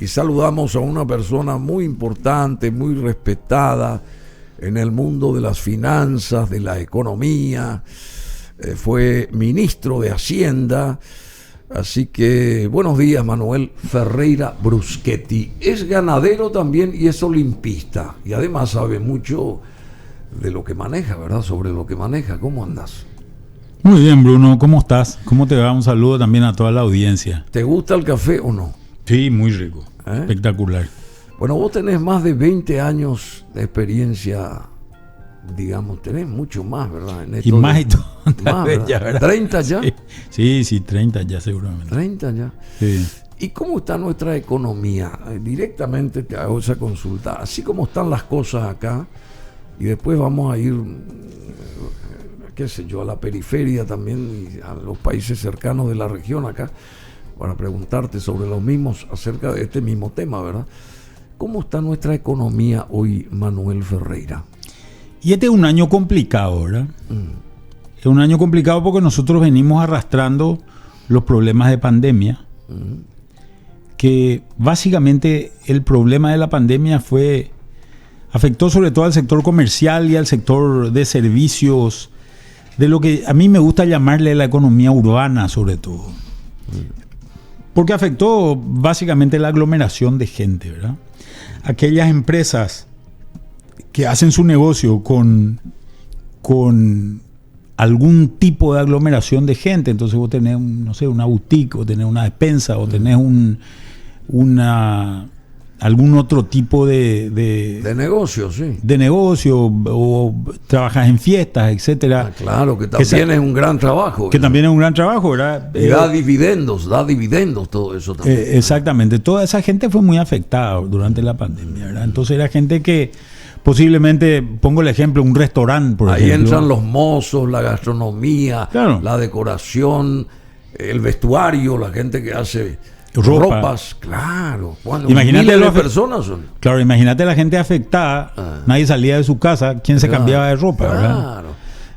y saludamos a una persona muy importante, muy respetada en el mundo de las finanzas, de la economía. Fue ministro de Hacienda. Así que buenos días, Manuel Ferreira Bruschetti. Es ganadero también y es olimpista. Y además sabe mucho de lo que maneja, ¿verdad? Sobre lo que maneja. ¿Cómo andas? Muy bien, Bruno. ¿Cómo estás? ¿Cómo te va? Un saludo también a toda la audiencia. ¿Te gusta el café o no? Sí, muy rico. Espectacular. Bueno, vos tenés más de 20 años de experiencia, digamos, tenés mucho más, ¿verdad? En esto y más y todo. Más, ¿verdad? Ya, ¿verdad? ¿30 ya? Sí, 30 ya seguramente. 30 ya. Sí. ¿Y cómo está nuestra economía? Directamente te hago esa consulta. Así como están las cosas acá, y después vamos a ir, qué sé yo, a la periferia también, y a los países cercanos de la región acá, para preguntarte sobre los mismos, acerca de este mismo tema, ¿verdad? ¿Cómo está nuestra economía hoy, Manuel Ferreira? Y este es un año complicado, ¿verdad? Es un año complicado porque nosotros venimos arrastrando los problemas de pandemia, que básicamente el problema de la pandemia afectó sobre todo al sector comercial y al sector de servicios, de lo que a mí me gusta llamarle la economía urbana sobre todo. Porque afectó básicamente la aglomeración de gente, ¿verdad? Aquellas empresas que hacen su negocio con algún tipo de aglomeración de gente, entonces vos tenés, una boutique, o tenés una despensa, o tenés algún otro tipo de negocio, sí. De negocio, o trabajas en fiestas, etcétera. Claro, que también es un gran trabajo. Que también es un gran trabajo, ¿verdad? Y da dividendos todo eso también. Exactamente. Toda esa gente fue muy afectada durante la pandemia, ¿verdad? Entonces era gente que posiblemente, pongo el ejemplo, un restaurante, por ejemplo. Ahí entran los mozos, la gastronomía, claro, la decoración, el vestuario, la gente que hace ropas, claro. Imagínate miles de personas son. Claro, imagínate la gente afectada, nadie salía de su casa, ¿quién se cambiaba de ropa? Claro. ¿Verdad?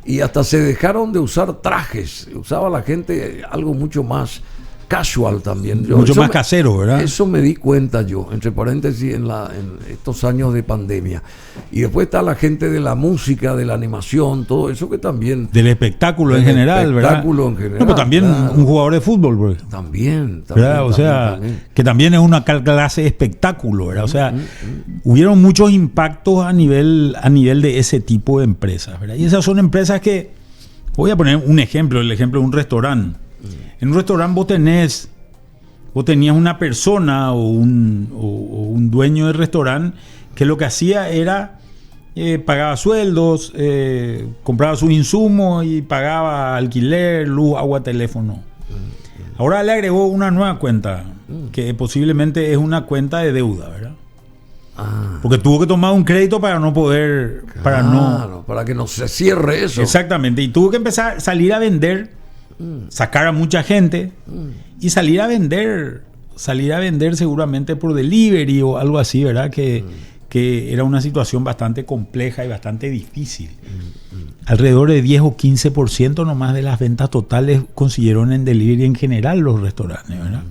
Y hasta se dejaron de usar trajes, usaba la gente algo mucho más casual también. Mucho más casero, ¿verdad? Eso me di cuenta yo, entre paréntesis, en estos años de pandemia. Y después está la gente de la música, de la animación, todo eso que también... Del espectáculo en general, ¿verdad? Espectáculo en general. No, pero también claro, un jugador de fútbol, bro. También. O sea, que también es una clase de espectáculo, ¿verdad? O sea, hubieron muchos impactos a nivel de ese tipo de empresas, ¿verdad? Y esas son empresas que... Voy a poner un ejemplo, el ejemplo de un restaurante. En un restaurante vos tenías una persona o un dueño del restaurante que lo que hacía era pagaba sueldos, compraba sus insumos y pagaba alquiler, luz, agua, teléfono. Ahora le agregó una nueva cuenta que posiblemente es una cuenta de deuda, ¿verdad? Porque tuvo que tomar un crédito para no poder... para que no se cierre eso. Exactamente, y tuvo que empezar a salir a vender, sacar a mucha gente y salir a vender seguramente por delivery o algo así, ¿verdad? Que era una situación bastante compleja y bastante difícil. Alrededor de 10 o 15% nomás de las ventas totales consiguieron en delivery en general los restaurantes, ¿verdad?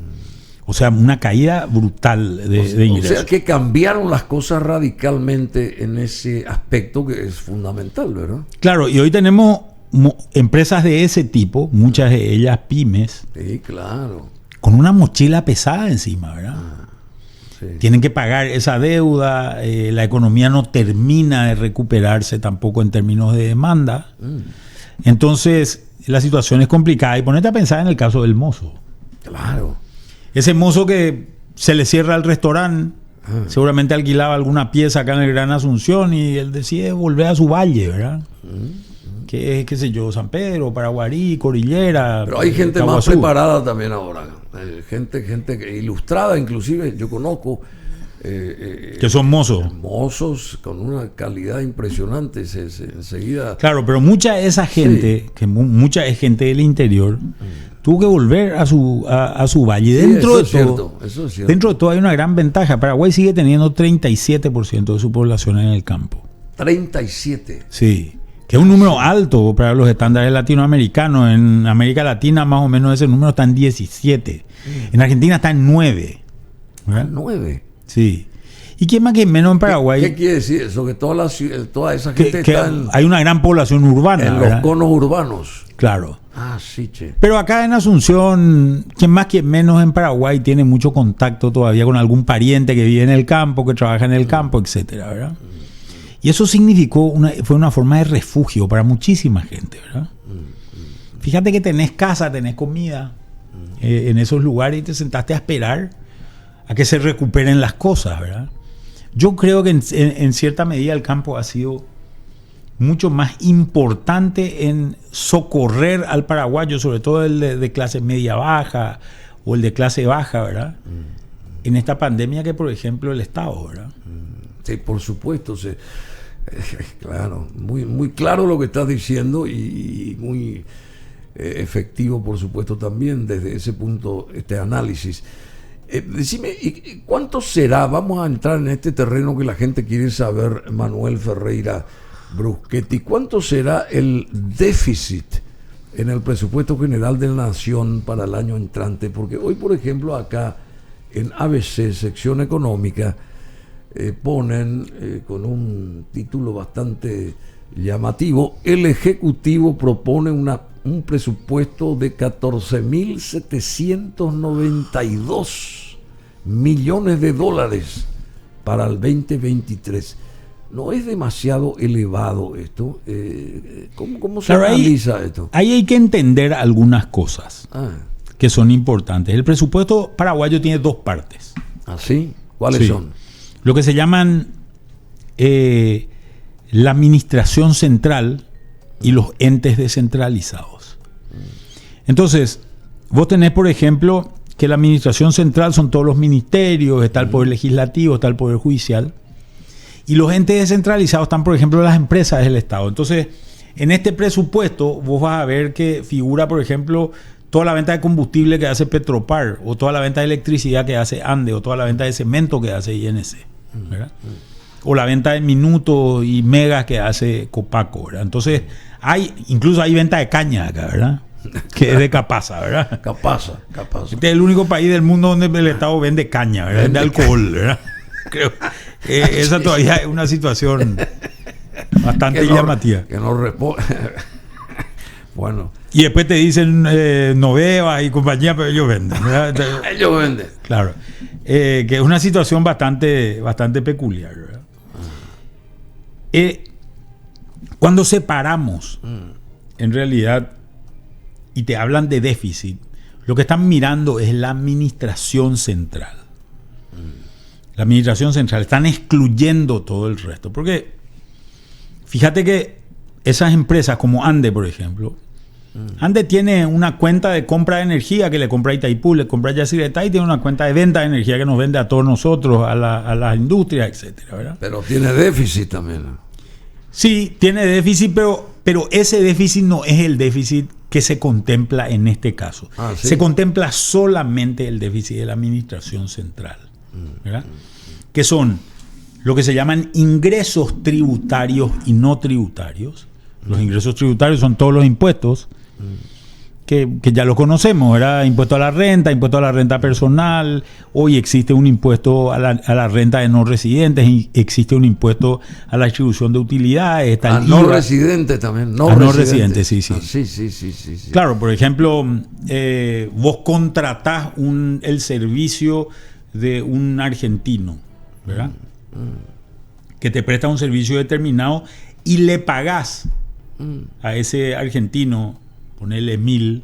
O sea, una caída brutal de ingresos. O sea, que cambiaron las cosas radicalmente en ese aspecto que es fundamental, ¿verdad? Claro, y hoy tenemos empresas de ese tipo, muchas de ellas pymes. Sí, claro. Con una mochila pesada encima, ¿verdad? Sí. Tienen que pagar esa deuda, la economía no termina de recuperarse tampoco en términos de demanda. Entonces, la situación es complicada. Y ponete a pensar en el caso del mozo. Claro. Ese mozo que se le cierra el restaurante, seguramente alquilaba alguna pieza acá en el Gran Asunción y él decide volver a su valle, ¿verdad? Que es, qué sé yo, San Pedro, Paraguarí, Cordillera. Pero hay gente más preparada también ahora. Gente ilustrada, inclusive, yo conozco. Que son mozos. Mozos con una calidad impresionante, enseguida. Claro, pero mucha de esa gente, que mucha es gente del interior, tuvo que volver a su valle. Sí, Dentro eso es cierto. Dentro de todo hay una gran ventaja. Paraguay sigue teniendo 37% de su población en el campo. 37. Sí. Que es un número alto para los estándares latinoamericanos. En América Latina más o menos ese número está en 17. En Argentina está en 9. ¿verdad? 9. Sí. ¿Y quién más que menos en Paraguay? ¿Qué quiere decir eso? Que toda esa gente está hay una gran población urbana. En ¿verdad? los conos urbanos. Claro. Ah, sí, che. Pero acá en Asunción, quien más que menos en Paraguay tiene mucho contacto todavía con algún pariente que vive en el campo, que trabaja en el campo, etcétera, ¿verdad? Y eso fue una forma de refugio para muchísima gente, ¿verdad? Fíjate que tenés casa, tenés comida en esos lugares y te sentaste a esperar a que se recuperen las cosas, ¿verdad? Yo creo que en cierta medida el campo ha sido mucho más importante en socorrer al paraguayo, sobre todo el de clase media baja o el de clase baja, ¿verdad? En esta pandemia que, por ejemplo, el Estado, ¿verdad? Sí, por supuesto. Claro, muy, muy claro lo que estás diciendo y muy efectivo, por supuesto, también desde ese punto, este análisis. Decime, ¿cuánto será? Vamos a entrar en este terreno que la gente quiere saber, Manuel Ferreira Bruschetti. ¿Cuánto será el déficit en el presupuesto general de la Nación para el año entrante? Porque hoy, por ejemplo, acá en ABC, sección económica, ponen con un título bastante llamativo: el Ejecutivo propone un presupuesto de 14.792 millones de dólares para el 2023. ¿No es demasiado elevado esto? ¿Cómo se analiza esto? Ahí hay que entender algunas cosas que son importantes. El presupuesto paraguayo tiene dos partes. ¿Ah, sí? ¿Cuáles son? Lo que se llaman la administración central y los entes descentralizados. Entonces, vos tenés, por ejemplo, que la administración central son todos los ministerios, está el Poder Legislativo, está el Poder Judicial, y los entes descentralizados están, por ejemplo, las empresas del Estado. Entonces, en este presupuesto vos vas a ver que figura, por ejemplo, toda la venta de combustible que hace Petropar, o toda la venta de electricidad que hace ANDE, o toda la venta de cemento que hace INC, ¿verdad? O la venta de minutos y megas que hace Copaco, ¿verdad? Entonces, incluso hay venta de caña acá, ¿verdad? Que es de Capaza, ¿verdad? Capaza. Este es el único país del mundo donde el Estado vende caña, ¿verdad? Vende alcohol, ¿verdad? Creo esa todavía es una situación bastante llamativa. Que no responde. Bueno. Y después te dicen no bebas y compañía, pero ellos venden, ¿verdad? Ellos venden. Claro. Que es una situación bastante peculiar, ¿verdad? Cuando separamos, en realidad, y te hablan de déficit, lo que están mirando es la administración central. La administración central. Están excluyendo todo el resto. Porque fíjate que esas empresas como ANDE, por ejemplo, ANDE tiene una cuenta de compra de energía que le compra a Itaipú, le compra a Yacyretá, y tiene una cuenta de venta de energía que nos vende a todos nosotros, a las industrias, etcétera, ¿verdad? Pero tiene déficit también. Sí, tiene déficit, pero ese déficit no es el déficit que se contempla en este caso. ¿Sí? Se contempla solamente el déficit de la administración central, ¿verdad? Que son lo que se llaman ingresos tributarios y no tributarios. Los ingresos tributarios son todos los impuestos que ya lo conocemos, ¿verdad? Impuesto a la renta personal. Hoy existe un impuesto a la renta de no residentes, y existe un impuesto a la distribución de utilidades. Está el no IVA. Residentes también. No residentes, sí. Sí. Claro, por ejemplo, vos contratás el servicio de un argentino, ¿verdad? Que te presta un servicio determinado y le pagás a ese argentino, ponele 1.000,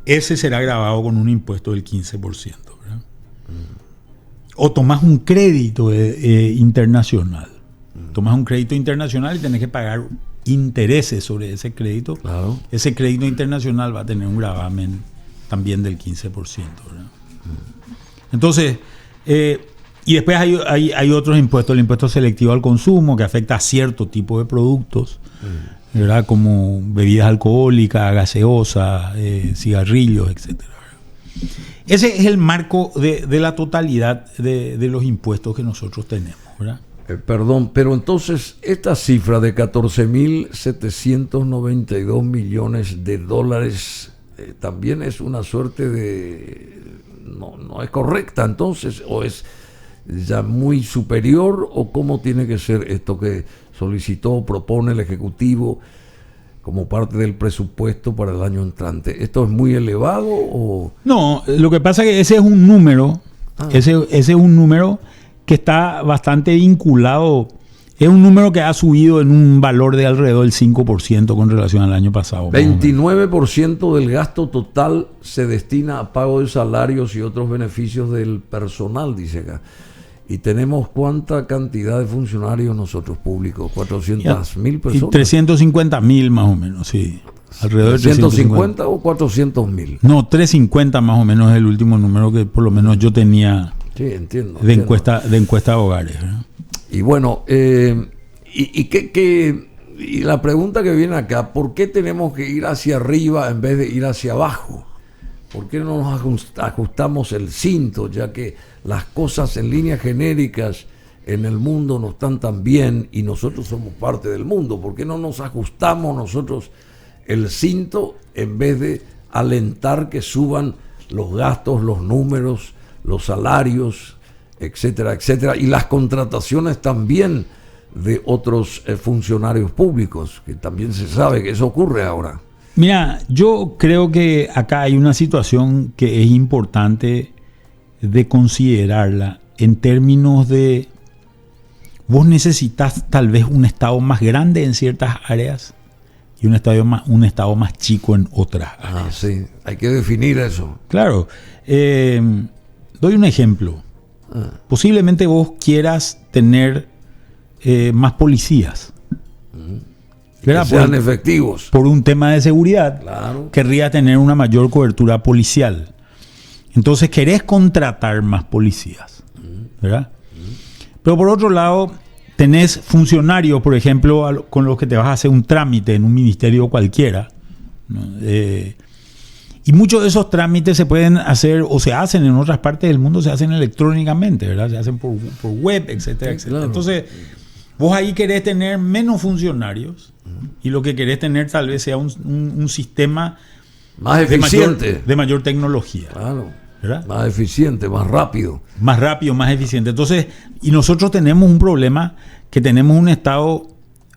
ese será grabado con un impuesto del 15%, ¿verdad? O tomás un crédito internacional. Tomás un crédito internacional y tenés que pagar intereses sobre ese crédito. Claro. Ese crédito internacional va a tener un gravamen también del 15%, ¿verdad? Entonces, y después hay otros impuestos, el impuesto selectivo al consumo, que afecta a cierto tipo de productos, ¿verdad? Como bebidas alcohólicas, gaseosas, cigarrillos, etcétera. Ese es el marco de la totalidad de los impuestos que nosotros tenemos, ¿verdad? Perdón, pero entonces esta cifra de 14.792 millones de dólares también es una suerte de... No es correcta entonces, o es ya muy superior, o cómo tiene que ser esto que solicitó, propone el Ejecutivo como parte del presupuesto para el año entrante. ¿Esto es muy elevado o...? No, lo que pasa es que ese es un número, ese es un número que está bastante vinculado. Es un número que ha subido en un valor de alrededor del 5% con relación al año pasado. 29% del gasto total se destina a pago de salarios y otros beneficios del personal, dice acá. Y tenemos ¿cuánta cantidad de funcionarios nosotros públicos? 400.000 personas. 350.000 más o menos, sí. Alrededor de 350 o 400.000. No, 350 más o menos es el último número que por lo menos yo tenía. Sí, entiendo. De encuesta de hogares, ¿verdad? Y bueno, y la pregunta que viene acá, ¿por qué tenemos que ir hacia arriba en vez de ir hacia abajo? ¿Por qué no nos ajustamos el cinto, ya que las cosas en líneas genéricas en el mundo no están tan bien y nosotros somos parte del mundo? ¿Por qué no nos ajustamos nosotros el cinto en vez de alentar que suban los gastos, los números, los salarios, etcétera, etcétera, y las contrataciones también de otros funcionarios públicos, que también se sabe que eso ocurre ahora? Mira, yo creo que acá hay una situación que es importante de considerarla en términos de vos necesitas tal vez un estado más grande en ciertas áreas y un estado más chico en otras áreas. Sí, hay que definir eso. Claro. Doy un ejemplo. Posiblemente vos quieras tener más policías. Que sean efectivos. Por un tema de seguridad, claro. Querrías tener una mayor cobertura policial. Entonces querés contratar más policías, ¿verdad? Pero por otro lado, tenés funcionarios, por ejemplo, con los que te vas a hacer un trámite en un ministerio cualquiera, ¿no? Y muchos de esos trámites se pueden hacer o se hacen en otras partes del mundo, se hacen electrónicamente, ¿verdad? Se hacen por web, etcétera, sí, etcétera. Claro. Entonces, vos ahí querés tener menos funcionarios y lo que querés tener tal vez sea un sistema más eficiente, de mayor tecnología. Claro. ¿Verdad? Más eficiente, más rápido. Más rápido, más eficiente. Entonces, y nosotros tenemos un problema, que tenemos un Estado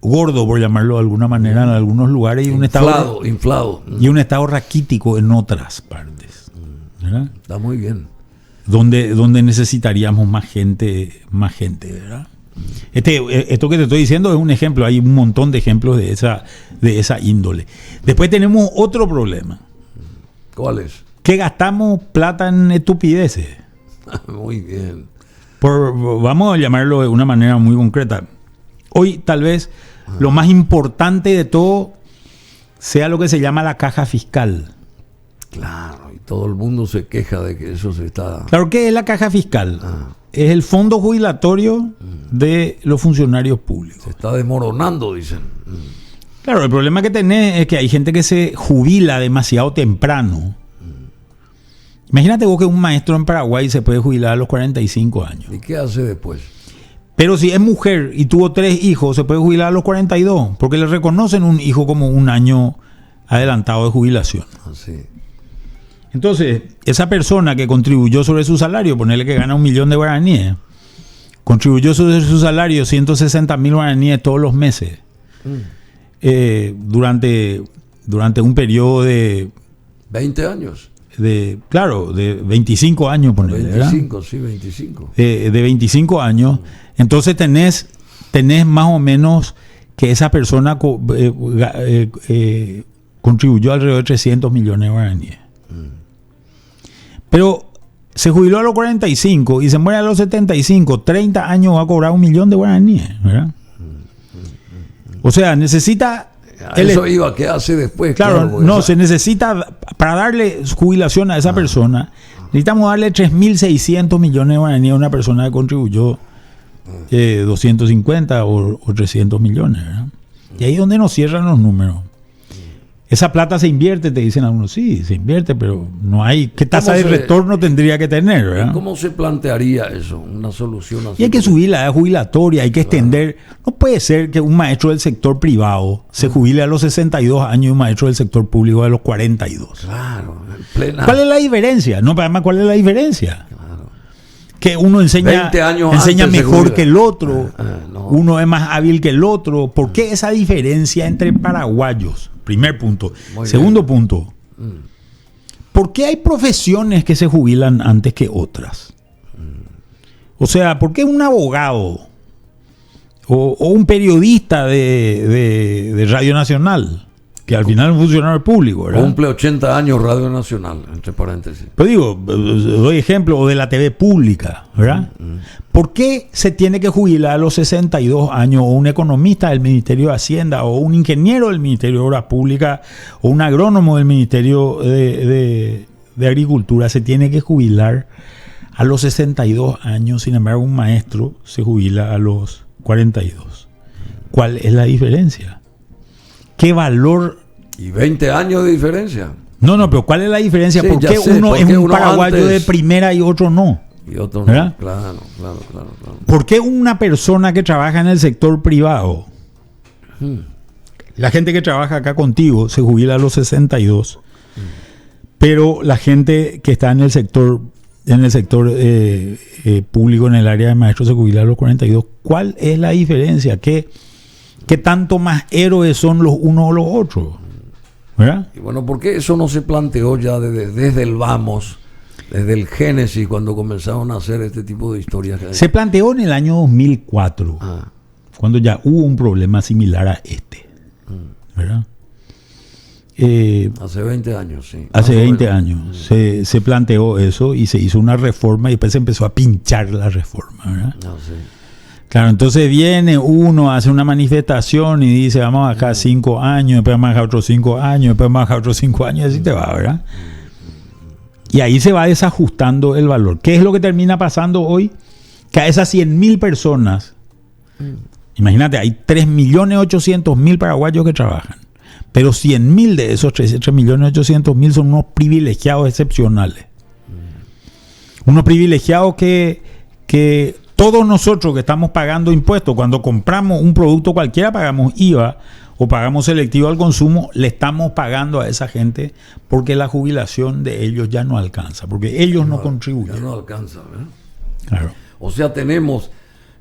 gordo, por llamarlo de alguna manera, en algunos lugares, y inflado. Y un Estado raquítico en otras partes. ¿Verdad? Está muy bien. Donde necesitaríamos más gente, ¿verdad? Esto que te estoy diciendo es un ejemplo, hay un montón de ejemplos de esa índole. Después tenemos otro problema. ¿Cuál es? Que gastamos plata en estupideces. Muy bien. Vamos a llamarlo de una manera muy concreta. Hoy tal vez lo más importante de todo sea lo que se llama la caja fiscal. Claro, y todo el mundo se queja de que eso se está... Claro, ¿qué es la caja fiscal? Es el fondo jubilatorio de los funcionarios públicos. Se está desmoronando, dicen. Claro, el problema que tenés es que hay gente que se jubila demasiado temprano. Imagínate vos que un maestro en Paraguay se puede jubilar a los 45 años. ¿Y qué hace después? Pero si es mujer y tuvo 3 hijos, se puede jubilar a los 42, porque le reconocen un hijo como un año adelantado de jubilación. Así. Entonces, esa persona que contribuyó sobre su salario, ponerle que gana 1 millón de guaraníes, contribuyó sobre su salario 160.000 guaraníes todos los meses, durante un periodo de... 20 años. De 25 años, ponerle, 25, ¿verdad? sí, 25. De 25 años. Entonces tenés más o menos que esa persona contribuyó alrededor de 300 millones de guaraníes. Pero se jubiló a los 45 y se muere a los 75, 30 años va a cobrar 1 millón de guaraníes, ¿verdad? O sea, necesita... Eso iba, ¿qué hace después? Claro, no, se necesita, para darle jubilación a esa persona, necesitamos darle 3.600 millones de guaraníes a una persona que contribuyó 250 o 300 millones, ¿verdad? Y ahí es donde nos cierran los números. Esa plata se invierte, te dicen algunos, sí, se invierte, pero no hay... ¿Qué tasa de retorno tendría que tener, verdad? ¿Cómo se plantearía eso? Una solución así. Y hay que subir la edad jubilatoria, hay que extender... No puede ser que un maestro del sector privado se jubile a los 62 años y un maestro del sector público a los 42. Claro, en plena... ¿Cuál es la diferencia? No, además, ¿cuál es la diferencia? Claro. Que uno enseña mejor que el otro, no. Uno es más hábil que el otro. ¿Por qué esa diferencia entre paraguayos? Primer punto. Segundo punto. ¿Por qué hay profesiones que se jubilan antes que otras? O sea, ¿por qué un abogado o un periodista de Radio Nacional, que al final es un funcionario público, ¿verdad? Cumple 80 años Radio Nacional, entre paréntesis. Pero digo, doy ejemplo, o de la TV pública, ¿verdad? ¿Por qué se tiene que jubilar a los 62 años o un economista del Ministerio de Hacienda o un ingeniero del Ministerio de Obras Públicas o un agrónomo del Ministerio de Agricultura se tiene que jubilar a los 62 años? Sin embargo, un maestro se jubila a los 42. ¿Cuál es la diferencia? ¿Qué valor? ¿Y 20 años de diferencia? No, pero ¿cuál es la diferencia? Sí, ¿por qué uno es un paraguayo antes de primera y otro no? Y otro no. ¿Verdad? Claro. ¿Por qué una persona que trabaja en el sector privado, la gente que trabaja acá contigo, se jubila a los 62, pero la gente que está en el sector público, en el área de maestros, se jubila a los 42? ¿Cuál es la diferencia? ¿Qué tanto más héroes son los unos o los otros? ¿Verdad? Y bueno, ¿por qué eso no se planteó ya desde el vamos, desde el génesis, cuando comenzaron a hacer este tipo de historias? Se planteó en el año 2004, cuando ya hubo un problema similar a este, ¿verdad? Hace 20 años, sí. Hace 20 años se planteó eso y se hizo una reforma y después se empezó a pinchar la reforma, ¿verdad? Sí. Claro, entonces viene uno, hace una manifestación y dice, vamos a bajar 5 años, después vamos a bajar otros 5 años, después vamos a bajar otros 5 años, y así te va, ¿verdad? Y ahí se va desajustando el valor. ¿Qué es lo que termina pasando hoy? Que a esas 100.000 personas, imagínate, hay 3.800.000 paraguayos que trabajan, pero 100.000 de esos 3.800.000 son unos privilegiados excepcionales. Unos privilegiados que todos nosotros que estamos pagando impuestos, cuando compramos un producto cualquiera, pagamos IVA o pagamos selectivo al consumo, le estamos pagando a esa gente porque la jubilación de ellos ya no alcanza, porque ellos no contribuyen. Ya no alcanza, ¿verdad? Claro. O sea, tenemos,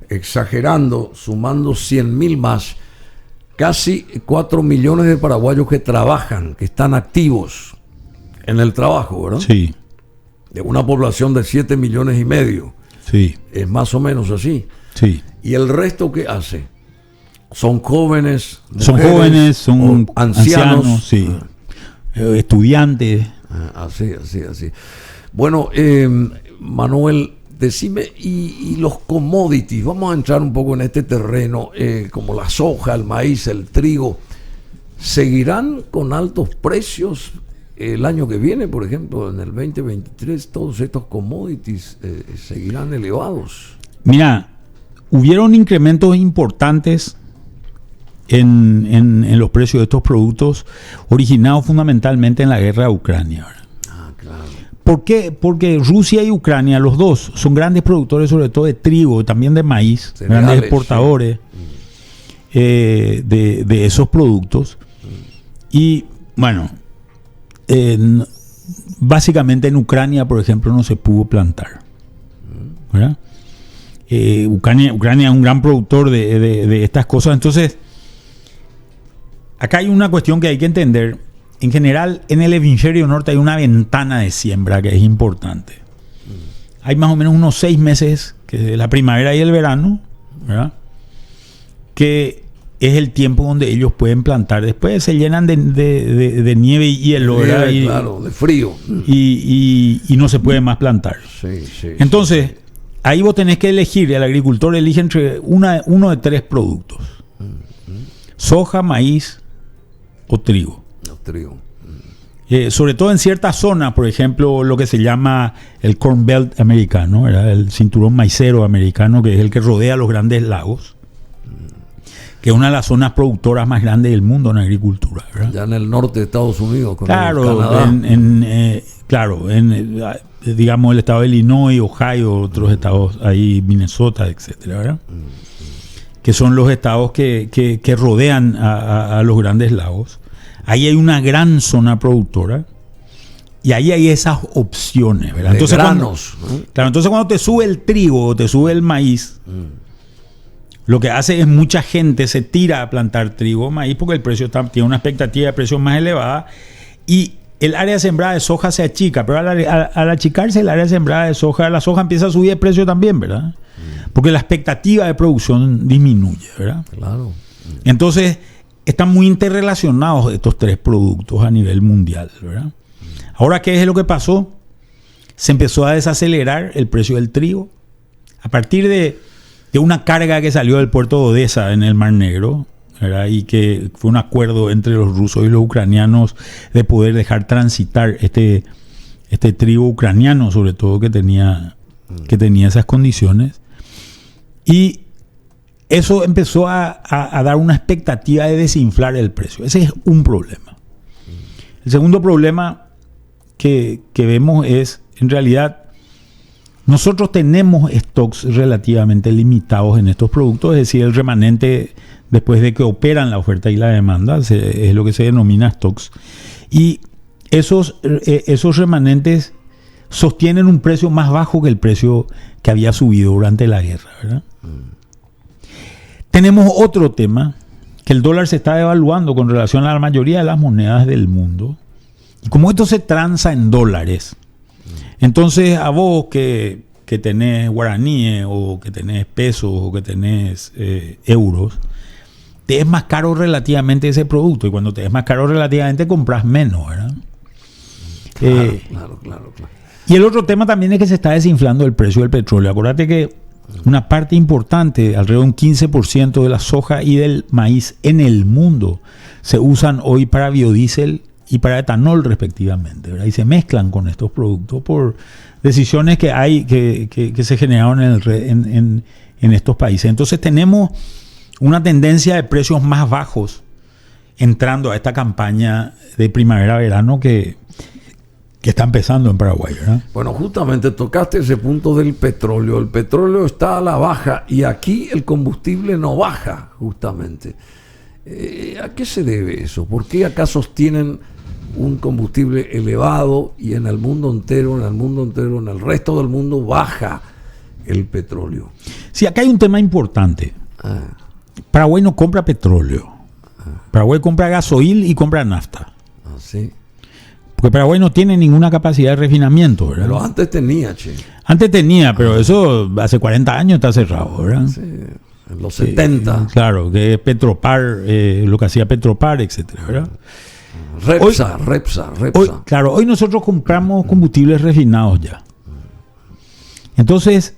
exagerando, sumando 100.000 más, casi 4 millones de paraguayos que trabajan, que están activos en el trabajo, ¿verdad? Sí. De una población de 7 millones y medio. Sí. Es más o menos así. Sí. ¿Y el resto qué hace? Son jóvenes, mujeres, son ancianos, sí. Estudiantes. Así. Bueno, Manuel, decime, y los commodities, vamos a entrar un poco en este terreno, como la soja, el maíz, el trigo, ¿seguirán con altos precios el año que viene? Por ejemplo, en el 2023, todos estos commodities seguirán elevados. Mira, hubieron incrementos importantes en los precios de estos productos, originados fundamentalmente en la guerra de Ucrania. Claro. ¿Por qué? Porque Rusia y Ucrania, los dos, son grandes productores, sobre todo de trigo, también de maíz, cereales, grandes exportadores, sí, de esos productos. Y bueno, básicamente en Ucrania, por ejemplo, no se pudo plantar, ¿verdad? Ucrania es un gran productor de estas cosas. Entonces, acá hay una cuestión que hay que entender. En general, en el hemisferio norte hay una ventana de siembra que es importante. Hay más o menos unos 6 meses, que es la primavera y el verano, ¿verdad?, que es el tiempo donde ellos pueden plantar. Después se llenan de nieve y hielo, ¿verdad? Claro, de frío. Y no se puede más plantar. Sí, entonces, ahí vos tenés que elegir, el agricultor elige entre uno de 3 productos: soja, maíz o trigo. Sobre todo en ciertas zonas, por ejemplo, lo que se llama el Corn Belt americano, ¿verdad?, el cinturón maicero americano, que es el que rodea los grandes lagos. que es una de las zonas productoras más grandes del mundo en agricultura, ¿verdad? Ya en el norte de Estados Unidos, con claro, Canadá. Digamos el estado de Illinois, Ohio, otros estados ahí, Minnesota, etcétera, ¿verdad? Que son los estados que rodean a los grandes lagos. Ahí hay una gran zona productora y ahí hay esas opciones, ¿verdad? Entonces, granos. Entonces cuando te sube el trigo o te sube el maíz, lo que hace es mucha gente se tira a plantar trigo o maíz porque el precio tiene una expectativa de precios más elevada y el área sembrada de soja se achica, pero al achicarse el área sembrada de soja, la soja empieza a subir de precio también, ¿verdad? Porque la expectativa de producción disminuye, ¿verdad? Claro. Entonces, están muy interrelacionados estos tres productos a nivel mundial, ¿verdad? Ahora, ¿qué es lo que pasó? Se empezó a desacelerar el precio del trigo a partir de una carga que salió del puerto de Odesa en el Mar Negro, ¿verdad? Y que fue un acuerdo entre los rusos y los ucranianos de poder dejar transitar este trigo ucraniano, sobre todo que tenía esas condiciones. Y eso empezó a dar una expectativa de desinflar el precio. Ese es un problema. El segundo problema que vemos es, en realidad, nosotros tenemos stocks relativamente limitados en estos productos, es decir, el remanente después de que operan la oferta y la demanda, es lo que se denomina stocks. Y esos remanentes sostienen un precio más bajo que el precio que había subido durante la guerra, ¿verdad? Tenemos otro tema, que el dólar se está devaluando con relación a la mayoría de las monedas del mundo. Y como esto se transa en dólares, entonces a vos que tenés guaraníes o que tenés pesos o que tenés euros, te es más caro relativamente ese producto. Y cuando te es más caro relativamente compras menos, ¿verdad? Claro. Y el otro tema también es que se está desinflando el precio del petróleo. Acuérdate que una parte importante, alrededor de un 15% de la soja y del maíz en el mundo se usan hoy para biodiesel y para etanol respectivamente, ¿verdad? Y se mezclan con estos productos por decisiones que hay que se generaron en estos países. Entonces tenemos una tendencia de precios más bajos entrando a esta campaña de primavera-verano que está empezando en Paraguay, ¿verdad? Bueno, justamente tocaste ese punto del petróleo. El petróleo está a la baja y aquí el combustible no baja, justamente. ¿A qué se debe eso? ¿Por qué acá sostienen un combustible elevado y en el mundo entero, en el resto del mundo baja el petróleo? Sí, acá hay un tema importante. Paraguay no compra petróleo. Paraguay compra gasoil y compra nafta. Sí. Porque Paraguay no tiene ninguna capacidad de refinamiento, ¿verdad? Pero antes tenía, che. Antes tenía, pero eso hace 40 años está cerrado, ¿verdad? Sí, en los 70. Claro, que es Petropar, lo que hacía Petropar, etcétera, ¿verdad? Repsa. Hoy nosotros compramos combustibles refinados ya. Entonces,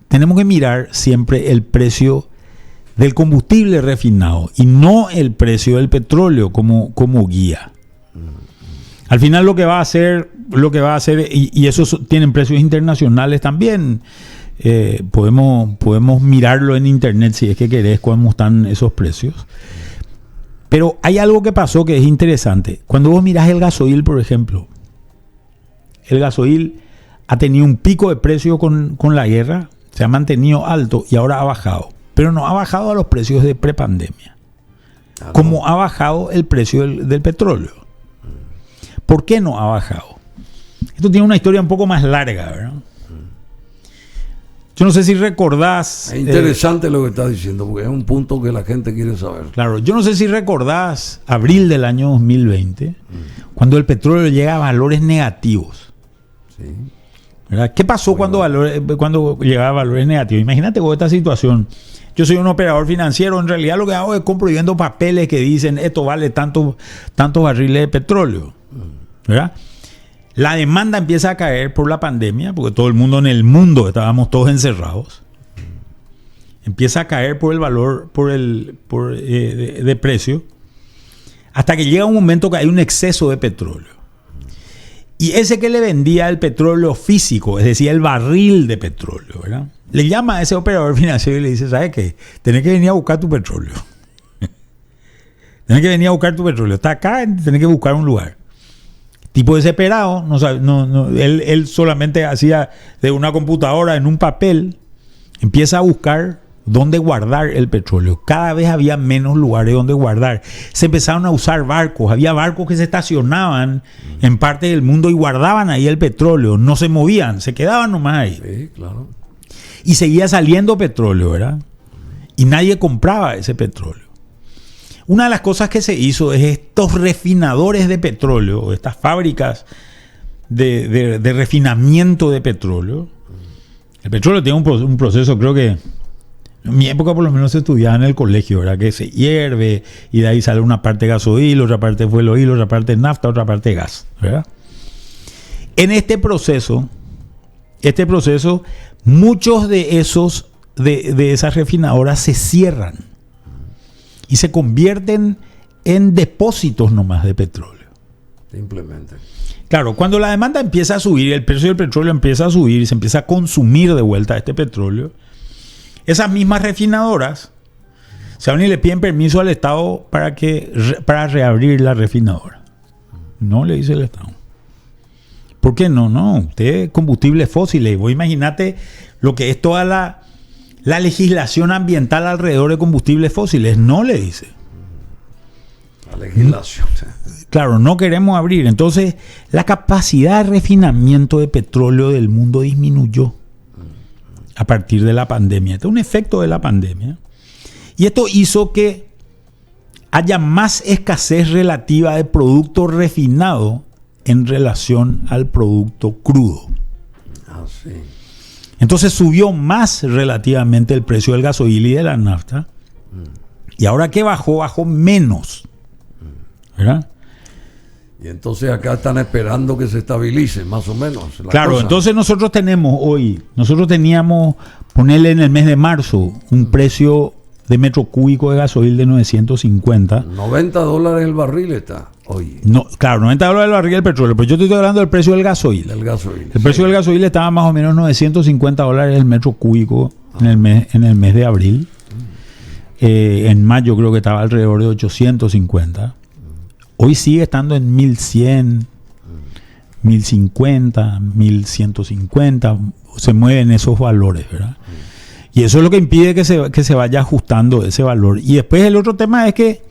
tenemos que mirar siempre el precio del combustible refinado y no el precio del petróleo como guía. Al final lo que va a hacer, y esos tienen precios internacionales también. Podemos mirarlo en internet si es que querés cómo están esos precios. Pero hay algo que pasó que es interesante. Cuando vos mirás el gasoil, por ejemplo, el gasoil ha tenido un pico de precio con la guerra, se ha mantenido alto y ahora ha bajado. Pero no ha bajado a los precios de prepandemia, como ha bajado el precio del petróleo. ¿Por qué no ha bajado? Esto tiene una historia un poco más larga, ¿verdad? Yo no sé si recordás... Es interesante lo que estás diciendo, porque es un punto que la gente quiere saber. Claro, yo no sé si recordás abril del año 2020, cuando el petróleo llega a valores negativos. Sí. ¿Verdad? ¿Qué pasó cuando llegaba a valores negativos? Imagínate con esta situación. Yo soy un operador financiero, en realidad lo que hago es compro y vendo papeles que dicen esto vale tantos barriles de petróleo, ¿verdad? La demanda empieza a caer por la pandemia, porque todo el mundo en el mundo estábamos todos encerrados. Empieza a caer por el valor, de precio, hasta que llega un momento que hay un exceso de petróleo. Y ese que le vendía el petróleo físico, es decir, el barril de petróleo, ¿verdad? Le llama a ese operador financiero y le dice, ¿sabes qué? Tenés que venir a buscar tu petróleo. Tenés que venir a buscar tu petróleo. Está acá, tenés que buscar un lugar. Tipo desesperado, él solamente hacía de una computadora en un papel, empieza a buscar dónde guardar el petróleo. Cada vez había menos lugares donde guardar. Se empezaron a usar barcos. Había barcos que se estacionaban en partes del mundo y guardaban ahí el petróleo. No se movían, se quedaban nomás ahí. Sí, claro. Y seguía saliendo petróleo, ¿verdad? Y nadie compraba ese petróleo. Una de las cosas que se hizo es estos refinadores de petróleo, estas fábricas de refinamiento de petróleo. El petróleo tiene un proceso, creo que en mi época por lo menos se estudiaba en el colegio, ¿verdad? Que se hierve y de ahí sale una parte gasoil, otra parte fueloil, otra parte nafta, otra parte gas, ¿verdad? En este proceso, muchos de esas refinadoras se cierran y se convierten en depósitos nomás de petróleo. Simplemente. Claro, cuando la demanda empieza a subir, el precio del petróleo empieza a subir y se empieza a consumir de vuelta este petróleo, esas mismas refinadoras se van y le piden permiso al Estado para reabrir la refinadora. No, le dice el Estado. ¿Por qué no? No, usted combustibles fósiles. Vos imaginate lo que es toda la legislación ambiental alrededor de combustibles fósiles. No, le dice. La legislación. Claro, no queremos abrir. Entonces, la capacidad de refinamiento de petróleo del mundo disminuyó a partir de la pandemia. Este es un efecto de la pandemia. Y esto hizo que haya más escasez relativa de producto refinado en relación al producto crudo. Ah, sí. Entonces subió más relativamente el precio del gasoil y de la nafta. Y ahora que bajó menos. ¿Verdad? Y entonces acá están esperando que se estabilice, más o menos. Claro, entonces nosotros teníamos, ponerle en el mes de marzo, un precio de metro cúbico de gasoil de 950. $90 el barril está hoy. No, claro, $90 el barril del petróleo, pero yo te estoy hablando del precio del gasoil. El precio del gasoil estaba más o menos $950 el metro cúbico en el mes de abril. En mayo creo que estaba alrededor de 850. Hoy sigue estando en 1100, 1050, 1150. Se mueven esos valores, ¿verdad? Y eso es lo que impide que se vaya ajustando ese valor. Y después el otro tema es que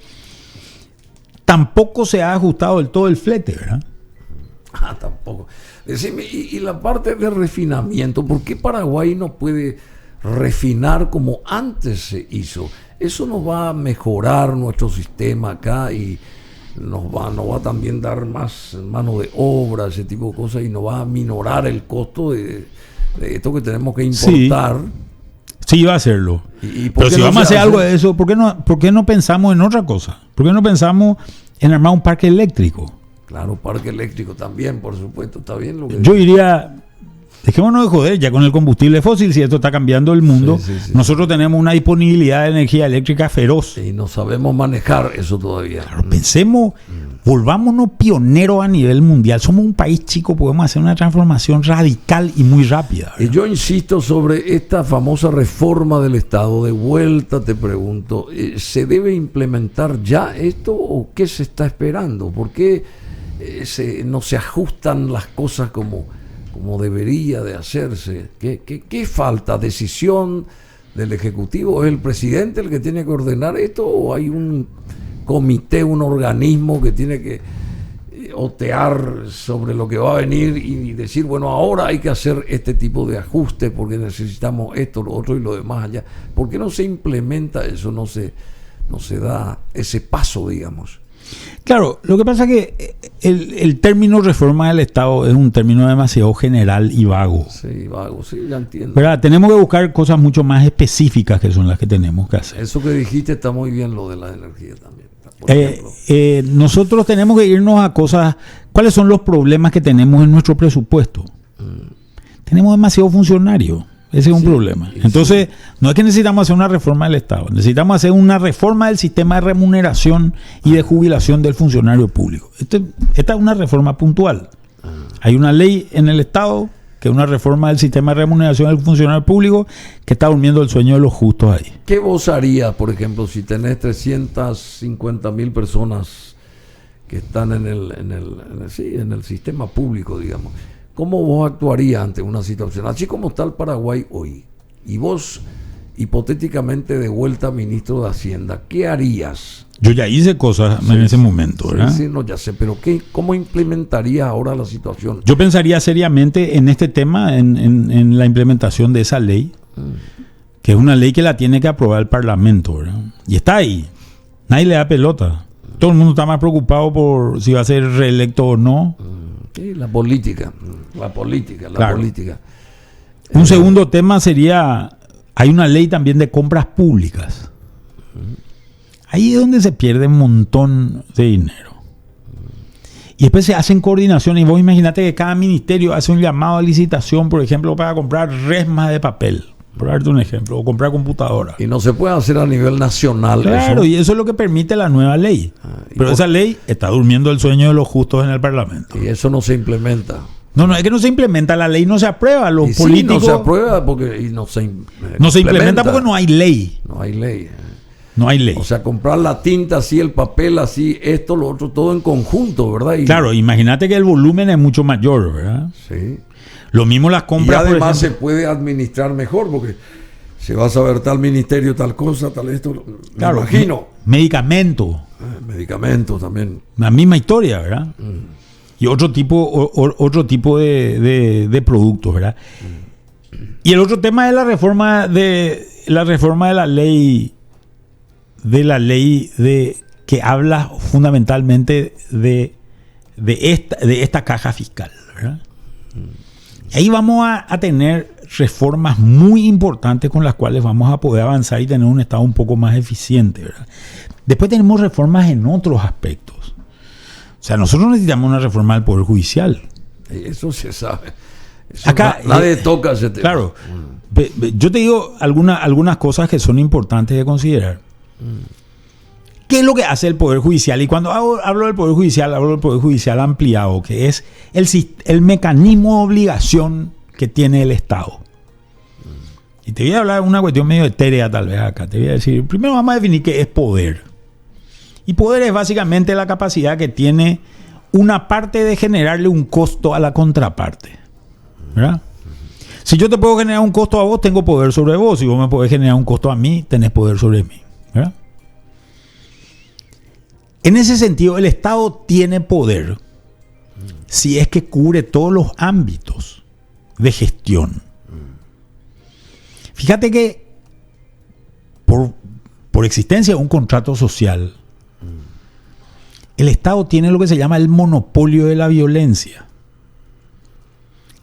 tampoco se ha ajustado del todo el flete, ¿verdad? Ah, tampoco. Decime, y la parte de refinamiento, ¿por qué Paraguay no puede refinar como antes se hizo? Eso nos va a mejorar nuestro sistema acá y nos va a también dar más mano de obra, ese tipo de cosas, y nos va a minorar el costo de esto que tenemos que importar. Sí, va a hacerlo. Pero si vamos a hacer algo de eso, ¿por qué no pensamos en otra cosa? ¿Por qué no pensamos en armar un parque eléctrico? Claro, parque eléctrico también, por supuesto, está bien lo que yo diría, dejémonos de joder ya con el combustible fósil, si esto está cambiando el mundo. Sí. Nosotros tenemos una disponibilidad de energía eléctrica feroz. Y no sabemos manejar eso todavía. Claro, pensemos, volvámonos pioneros a nivel mundial. Somos un país chico, podemos hacer una transformación radical y muy rápida, ¿verdad? Y yo insisto sobre esta famosa reforma del Estado. De vuelta te pregunto, ¿se debe implementar ya esto o qué se está esperando? ¿Por qué no se ajustan las cosas como debería de hacerse? ¿Qué falta? ¿Decisión del Ejecutivo? ¿Es el presidente el que tiene que ordenar esto o hay un comité, un organismo que tiene que otear sobre lo que va a venir y decir, bueno, ahora hay que hacer este tipo de ajustes porque necesitamos esto, lo otro y lo demás allá? ¿Por qué no se implementa eso? No se da ese paso, digamos. Claro, lo que pasa es que el término reforma del Estado es un término demasiado general y vago. Sí, vago, sí, ya entiendo. ¿Verdad? Tenemos que buscar cosas mucho más específicas que son las que tenemos que hacer. Eso que dijiste está muy bien, lo de la energía también. Nosotros tenemos que irnos a cosas. ¿Cuáles son los problemas que tenemos en nuestro presupuesto? Tenemos demasiados funcionarios. Ese es un problema. Entonces, no es que necesitamos hacer una reforma del Estado, necesitamos hacer una reforma del sistema de remuneración y de jubilación del funcionario público. Esta es una reforma puntual. Hay una ley en el Estado que es una reforma del sistema de remuneración del funcionario público que está durmiendo el sueño de los justos ahí. ¿Qué vos harías, por ejemplo, si tenés 350.000 personas que están en el sistema público, digamos? ¿Cómo vos actuarías ante una situación así como está el Paraguay hoy? Y vos, hipotéticamente, de vuelta ministro de Hacienda, ¿qué harías? Yo ya hice cosas en ese momento, ¿verdad? Sí, no, ya sé, pero ¿cómo implementarías ahora la situación? Yo pensaría seriamente en este tema, en la implementación de esa ley, que es una ley que la tiene que aprobar el Parlamento, ¿verdad? Y está ahí. Nadie le da pelota. Todo el mundo está más preocupado por si va a ser reelecto o no. Sí, la política. Claro. Política. Un segundo tema sería, hay una ley también de compras públicas. Ahí es donde se pierde un montón de dinero. Y después se hacen coordinaciones. Y vos imaginate que cada ministerio hace un llamado a licitación, por ejemplo, para comprar resmas de papel. Por darte un ejemplo. O comprar computadoras. Y no se puede hacer a nivel nacional. Claro, y eso es lo que permite la nueva ley. Pero esa ley está durmiendo el sueño de los justos en el Parlamento. Y eso no se implementa. No, es que no se implementa. La ley no se aprueba. Los y políticos... Sí, no se aprueba porque no se implementa porque no hay ley. No hay ley. No hay ley. O sea, comprar la tinta así, el papel así, esto, lo otro, todo en conjunto, ¿verdad? Claro, imagínate que el volumen es mucho mayor, ¿verdad? Sí. Lo mismo las compras. Y además se puede administrar mejor porque se va a saber tal ministerio, tal cosa, tal esto. Claro, me imagino. Medicamentos. Medicamentos también. La misma historia, ¿verdad? Y otro tipo de productos, ¿verdad? Y el otro tema es la reforma de la ley. De la ley que habla fundamentalmente de esta caja fiscal, ¿verdad? Ahí vamos a tener reformas muy importantes con las cuales vamos a poder avanzar y tener un Estado un poco más eficiente, ¿verdad? Después tenemos reformas en otros aspectos. O sea, nosotros necesitamos una reforma del Poder Judicial. Eso se sabe. Eso acá nadie toca ese tema. Claro. Yo te digo algunas cosas que son importantes de considerar. ¿Qué es lo que hace el Poder Judicial? Y cuando hablo del Poder Judicial ampliado, que es el mecanismo de obligación que tiene el Estado. Y te voy a hablar de una cuestión medio etérea tal vez acá. Te voy a decir, primero vamos a definir qué es poder. Y poder es básicamente la capacidad que tiene una parte de generarle un costo a la contraparte, ¿verdad? Si yo te puedo generar un costo a vos, tengo poder sobre vos. Si vos me podés generar un costo a mí, tenés poder sobre mí, ¿verdad? En ese sentido, el Estado tiene poder si es que cubre todos los ámbitos de gestión. Fíjate que por existencia de un contrato social, el Estado tiene lo que se llama el monopolio de la violencia.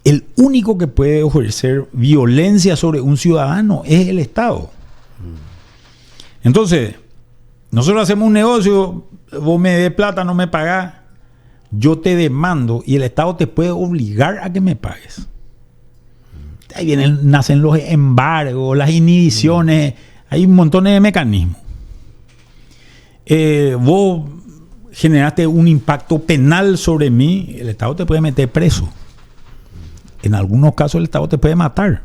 El único que puede ejercer violencia sobre un ciudadano es el Estado. Entonces, nosotros hacemos un negocio, vos me des plata, no me pagás, yo te demando y el Estado te puede obligar a que me pagues. Ahí nacen los embargos, las inhibiciones, hay un montón de mecanismos. Vos generaste un impacto penal sobre mí, el Estado te puede meter preso. En algunos casos el Estado te puede matar.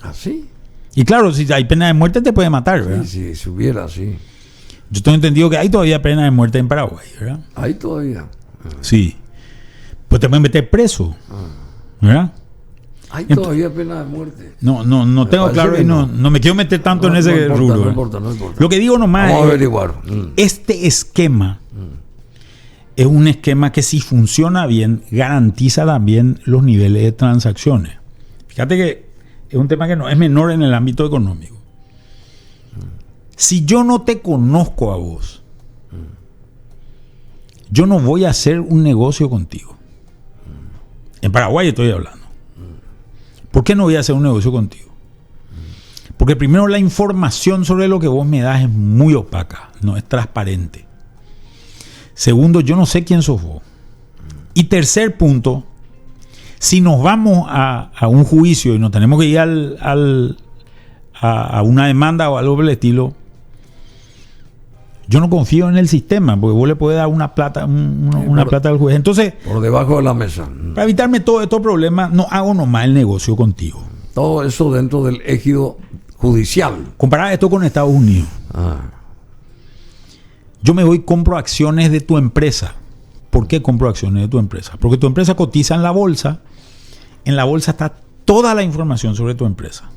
¿Ah, sí? Y claro, si hay pena de muerte te puede matar, ¿verdad? Sí, si hubiera, sí. Yo tengo entendido que hay todavía pena de muerte en Paraguay, ¿verdad? ¿Hay todavía? Sí. Pues te pueden meter preso, ¿verdad? ¿Hay todavía pena de muerte? No tengo claro y no me quiero meter tanto en ese rubro. No importa. Lo que digo nomás vamos a averiguar. Este esquema es un esquema que si funciona bien, garantiza también los niveles de transacciones. Fíjate que es un tema que no es menor en el ámbito económico. Si yo no te conozco a vos, yo no voy a hacer un negocio contigo. En Paraguay estoy hablando. ¿Por qué no voy a hacer un negocio contigo? Porque primero la información sobre lo que vos me das es muy opaca, no es transparente. Segundo, yo no sé quién sos vos. Y tercer punto, si nos vamos a un juicio y nos tenemos que ir a una demanda o algo por el estilo, yo no confío en el sistema, porque vos le podés dar una plata al juez. Entonces, por debajo de la mesa. Para evitarme todos estos problemas, no hago nomás el negocio contigo. Todo eso dentro del ejido judicial. Comparar esto con Estados Unidos. Yo me voy y compro acciones de tu empresa. ¿Por qué compro acciones de tu empresa? Porque tu empresa cotiza en la bolsa. En la bolsa está toda la información sobre tu empresa.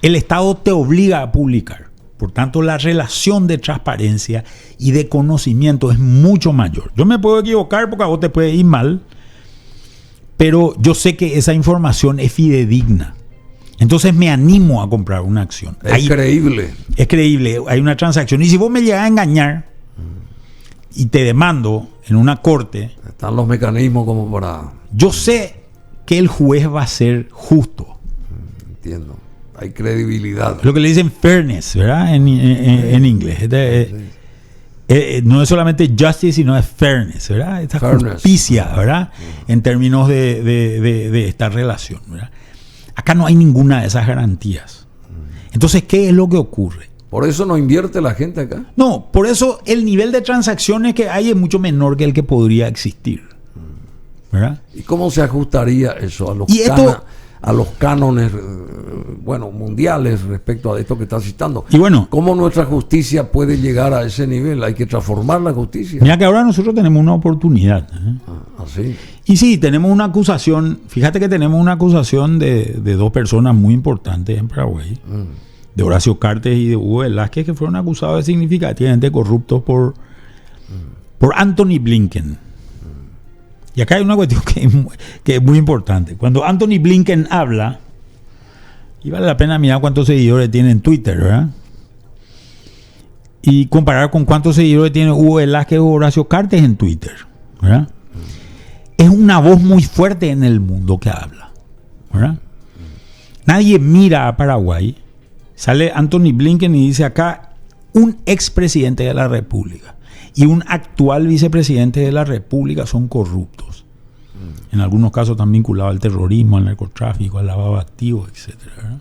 El Estado te obliga a publicar. Por tanto, la relación de transparencia y de conocimiento es mucho mayor. Yo me puedo equivocar porque a vos te puede ir mal, pero yo sé que esa información es fidedigna. Entonces me animo a comprar una acción. Es creíble. Es creíble, hay una transacción. Y si vos me llegas a engañar y te demando en una corte... Están los mecanismos como para... Yo sé que el juez va a ser justo. Entiendo. Hay credibilidad. Lo que le dicen fairness, ¿verdad? En inglés. No es solamente justice, sino es fairness, ¿verdad? Esta justicia, ¿verdad? En términos de esta relación, ¿verdad? Acá no hay ninguna de esas garantías. Entonces, ¿qué es lo que ocurre? ¿Por eso no invierte la gente acá? No, por eso el nivel de transacciones que hay es mucho menor que el que podría existir, ¿verdad? ¿Y cómo se ajustaría eso a los cánones mundiales respecto a esto que estás citando? Y bueno, ¿cómo nuestra justicia puede llegar a ese nivel? Hay que transformar la justicia. Mira que ahora nosotros tenemos una oportunidad. ¿Así? Y sí, tenemos una acusación. Fíjate que tenemos una acusación de dos personas muy importantes en Paraguay, de Horacio Cartes y de Hugo Velázquez, que fueron acusados de significativamente corruptos por Antony Blinken. Y acá hay una cuestión que es muy importante. Cuando Antony Blinken habla, y vale la pena mirar cuántos seguidores tiene en Twitter, ¿verdad? Y comparar con cuántos seguidores tiene Hugo Velázquez o Horacio Cartes en Twitter, ¿verdad? Es una voz muy fuerte en el mundo que habla, ¿verdad? Nadie mira a Paraguay. Sale Antony Blinken y dice acá un expresidente de la República y un actual vicepresidente de la República son corruptos. En algunos casos están vinculados al terrorismo, al narcotráfico, al lavado de activos, etcétera, ¿verdad?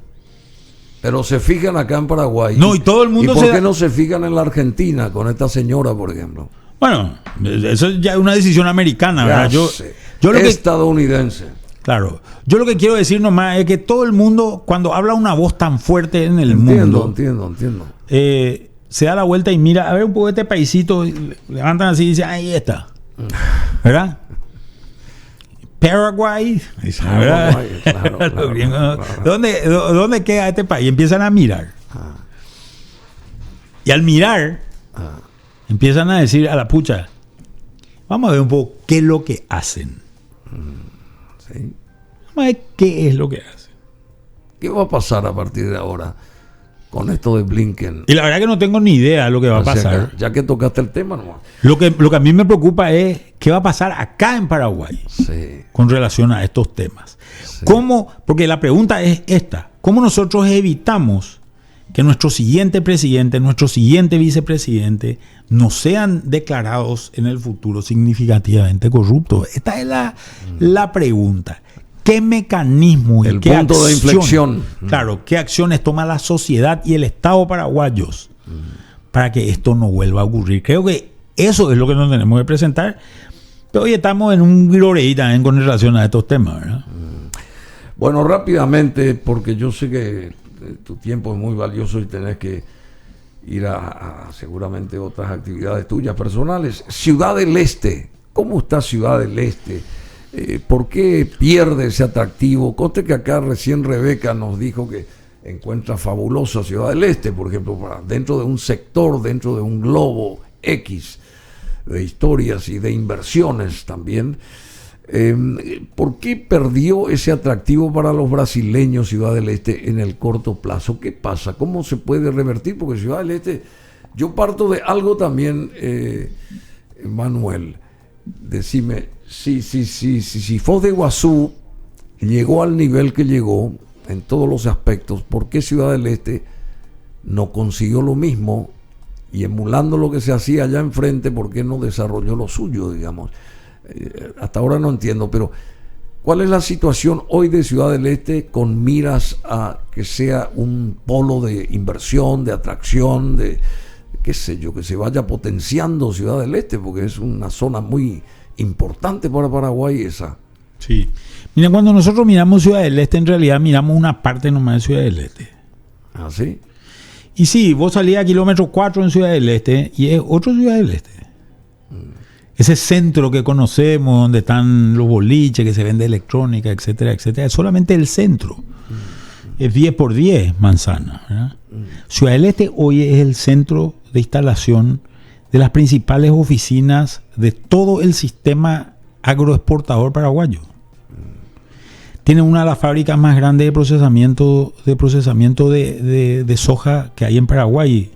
Pero se fijan acá en Paraguay. No, y todo el mundo ¿Y por qué no se fijan en la Argentina con esta señora, por ejemplo? Bueno, eso ya es una decisión americana, ¿verdad? Yo lo estadounidense. Claro. Yo lo que quiero decir nomás es que todo el mundo, cuando habla una voz tan fuerte en el mundo... Entiendo. Se da la vuelta y mira, a ver un poco este paisito, levantan así y dicen, ahí está. ¿Verdad? Paraguay. Claro. ¿Dónde queda este país? Y empiezan a mirar. Y al mirar, empiezan a decir a la pucha, vamos a ver un poco qué es lo que hacen. Sí. Vamos a ver qué es lo que hacen. ¿Qué va a pasar a partir de ahora con esto de Blinken? Y la verdad que no tengo ni idea de lo que va a pasar. Ya que tocaste el tema nomás. Lo que a mí me preocupa es qué va a pasar acá en Paraguay con relación a estos temas. Sí. Porque la pregunta es esta: ¿cómo nosotros evitamos que nuestro siguiente presidente, nuestro siguiente vicepresidente no sean declarados en el futuro significativamente corruptos? Esta es la pregunta. ¿Qué mecanismo y qué punto de inflexión? Claro, ¿qué acciones toma la sociedad y el Estado paraguayos para que esto no vuelva a ocurrir? Creo que eso es lo que nos tenemos que presentar. Pero hoy estamos en un gloreí también con relación a estos temas, ¿verdad? Bueno, rápidamente, porque yo sé que tu tiempo es muy valioso y tenés que ir a seguramente otras actividades tuyas personales. Ciudad del Este, ¿cómo está Ciudad del Este? ¿Por qué pierde ese atractivo? Conste que acá recién Rebeca nos dijo que encuentra fabulosa Ciudad del Este, por ejemplo, dentro de un sector, dentro de un globo X de historias y de inversiones también. ¿Por qué perdió ese atractivo para los brasileños Ciudad del Este en el corto plazo? ¿Qué pasa? ¿Cómo se puede revertir? Porque Ciudad del Este, yo parto de algo también, Manuel, decime, si Foz de Iguazú llegó al nivel que llegó en todos los aspectos, ¿por qué Ciudad del Este no consiguió lo mismo? Y emulando lo que se hacía allá enfrente, ¿por qué no desarrolló lo suyo, digamos? Hasta ahora no entiendo, pero ¿cuál es la situación hoy de Ciudad del Este con miras a que sea un polo de inversión, de atracción, qué sé yo, que se vaya potenciando Ciudad del Este, porque es una zona muy importante para Paraguay esa. Sí. Mira, cuando nosotros miramos Ciudad del Este, en realidad miramos una parte nomás de Ciudad del Este. ¿Ah, sí? Y sí, vos salís a kilómetro 4 en Ciudad del Este y es otro Ciudad del Este. Ese centro que conocemos, donde están los boliches, que se vende electrónica, etcétera, etcétera, es solamente el centro. Es 10 por 10 manzanas, ¿verdad? Ciudad del Este hoy es el centro de instalación de las principales oficinas de todo el sistema agroexportador paraguayo. Tiene una de las fábricas más grandes de procesamiento de soja que hay en Paraguay,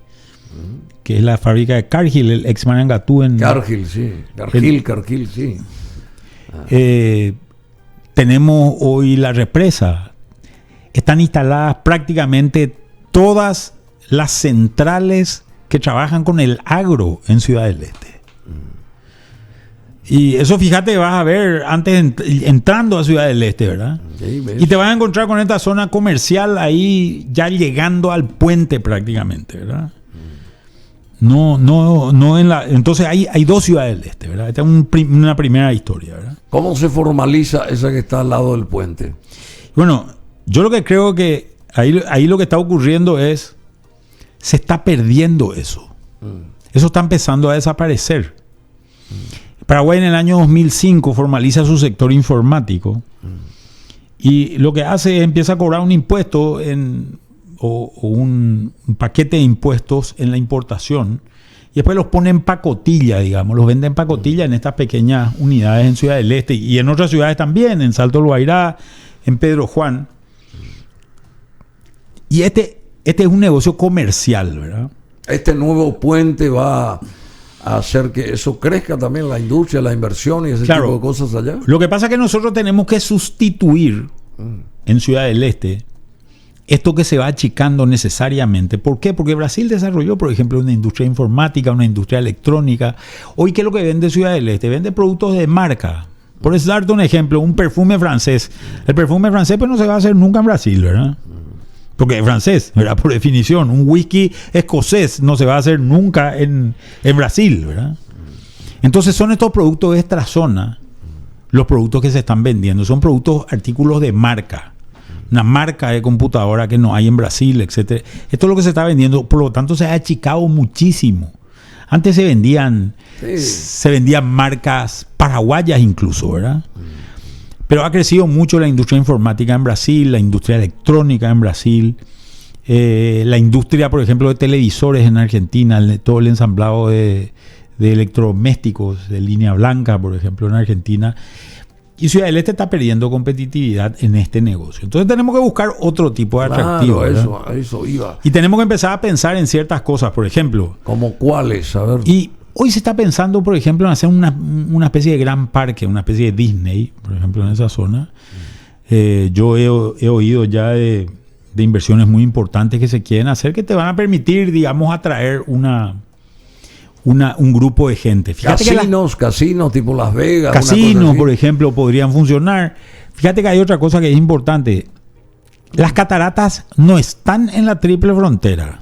que es la fábrica de Cargill, el ex Marangatú en Cargill, sí. Cargill, sí. Tenemos hoy la represa. Están instaladas prácticamente todas las centrales que trabajan con el agro en Ciudad del Este. Y eso, fíjate, vas a ver antes entrando a Ciudad del Este, ¿verdad? Sí, y te vas a encontrar con esta zona comercial ahí ya llegando al puente prácticamente, ¿verdad? No en la... Entonces hay dos Ciudades del Este, ¿verdad? Esta es una primera historia, ¿verdad? ¿Cómo se formaliza esa que está al lado del puente? Bueno, yo lo que creo que ahí lo que está ocurriendo es... Se está perdiendo eso. Eso está empezando a desaparecer. Paraguay en el año 2005 formaliza su sector informático y lo que hace es empieza a cobrar un impuesto o un paquete de impuestos en la importación y después los pone en pacotilla, digamos, los vende en pacotilla en estas pequeñas unidades en Ciudad del Este y en otras ciudades también, en Salto del Guairá, en Pedro Juan. Y este es un negocio comercial, ¿verdad? Este nuevo puente va a hacer que eso crezca también, la industria, la inversión y ese tipo de cosas allá. Lo que pasa es que nosotros tenemos que sustituir en Ciudad del Este esto que se va achicando necesariamente. ¿Por qué? Porque Brasil desarrolló, por ejemplo, una industria informática, una industria electrónica. Hoy, ¿qué es lo que vende Ciudad del Este? Vende productos de marca. Por eso, darte un ejemplo, un perfume francés. El perfume francés pues no se va a hacer nunca en Brasil, ¿verdad? Porque es francés, ¿verdad? Por definición. Un whisky escocés no se va a hacer nunca en Brasil, ¿verdad? Entonces son estos productos de esta zona los productos que se están vendiendo. Son productos, artículos de marca. Una marca de computadora que no hay en Brasil, etcétera. Esto es lo que se está vendiendo. Por lo tanto, se ha achicado muchísimo. Antes se vendían marcas paraguayas incluso, ¿verdad? Pero ha crecido mucho la industria informática en Brasil, la industria electrónica en Brasil, la industria, por ejemplo, de televisores en Argentina, todo el ensamblado de electrodomésticos de línea blanca, por ejemplo, en Argentina. Y Ciudad del Este está perdiendo competitividad en este negocio. Entonces tenemos que buscar otro tipo de atractivo. Eso iba. Y tenemos que empezar a pensar en ciertas cosas, por ejemplo. ¿Como cuáles? A ver. Y hoy se está pensando, por ejemplo, en hacer una especie de gran parque, una especie de Disney, por ejemplo, en esa zona. Yo he oído ya de inversiones muy importantes que se quieren hacer que te van a permitir, digamos, atraer un grupo de gente. Fíjate casinos tipo Las Vegas. Casinos, por ejemplo, podrían funcionar. Fíjate que hay otra cosa que es importante. Las cataratas no están en la triple frontera.